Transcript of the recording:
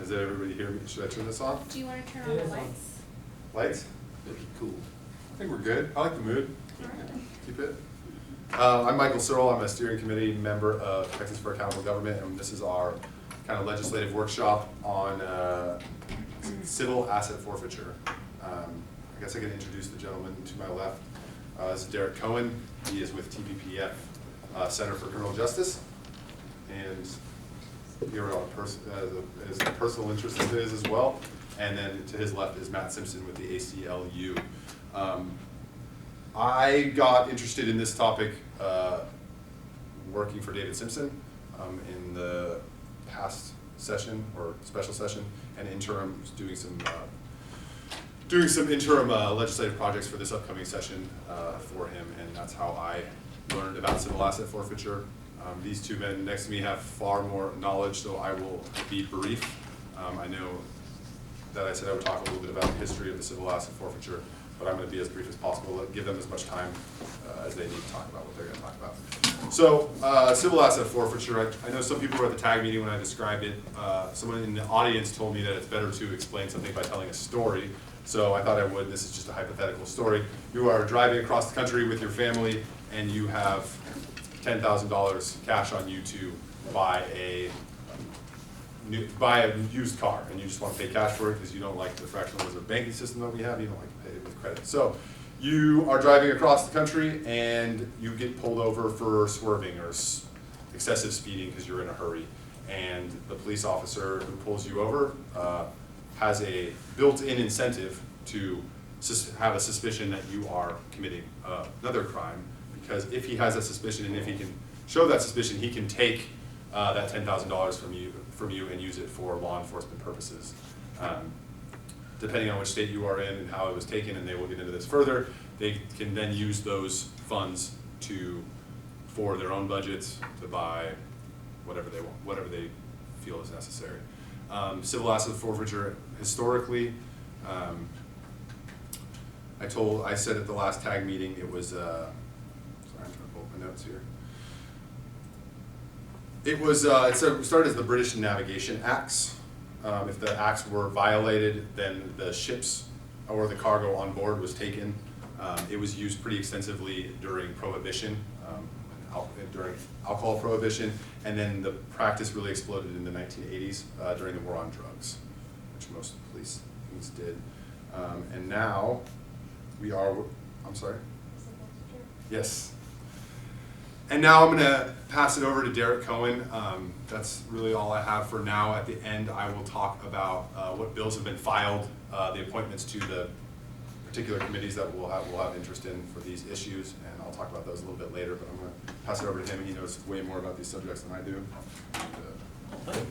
Does everybody hear me? Should I turn this on? Do you want to turn on the lights? Lights? That'd be cool. I think we're good. I like the mood. All right. Keep it. I'm Michael Searle. I'm a steering committee member of Texans for Accountable Government, and this is our kind of legislative workshop on civil asset forfeiture. I guess I can introduce the gentleman to my left. This is Derek Cohen. He is with TVPF, Center for Criminal Justice, and here on as a personal interest of his as well. And then to his left is Matt Simpson with the ACLU. I got interested in this topic working for David Simpson in the past session or special session and interim, doing some interim legislative projects for this upcoming session for him, and that's how I learned about civil asset forfeiture. These two men next to me have far more knowledge, so I will be brief. I know that I said I would talk a little bit about the history of the civil asset forfeiture, but I'm going to be as brief as possible, give them as much time as they need to talk about what they're going to talk about. So, civil asset forfeiture, I know some people were at the tag meeting when I described it. Someone in the audience told me that it's better to explain something by telling a story, so I thought I would. This is just a hypothetical story. You are driving across the country with your family, and you have $10,000 cash on you to buy a used car, and you just want to pay cash for it because you don't like the fractional reserve banking system that we have. You don't like to pay it with credit. So you are driving across the country and you get pulled over for swerving or excessive speeding because you're in a hurry, and the police officer who pulls you over has a built-in incentive to have a suspicion that you are committing another crime, because if he has a suspicion and if he can show that suspicion, he can take that $10,000 from you and use it for law enforcement purposes. Depending on which state you are in and how it was taken, and they will get into this further, they can then use those funds for their own budgets to buy whatever they want, whatever they feel is necessary. Civil asset forfeiture, historically, I said at the last tag meeting, it was, sorry, I'm trying to pull up my notes here. It was, it started as the British Navigation Acts. If the acts were violated, then the ships or the cargo on board was taken. It was used pretty extensively during Prohibition, during alcohol prohibition, and then the practice really exploded in the 1980s during the war on drugs, which most police things did. And now we are, I'm sorry? Yes. And now I'm going to pass it over to Derek Cohen. That's really all I have for now. At the end, I will talk about what bills have been filed, the appointments to the particular committees that we'll have interest in for these issues, and I'll talk about those a little bit later, but I'm going to pass it over to him. He knows way more about these subjects than I do. And,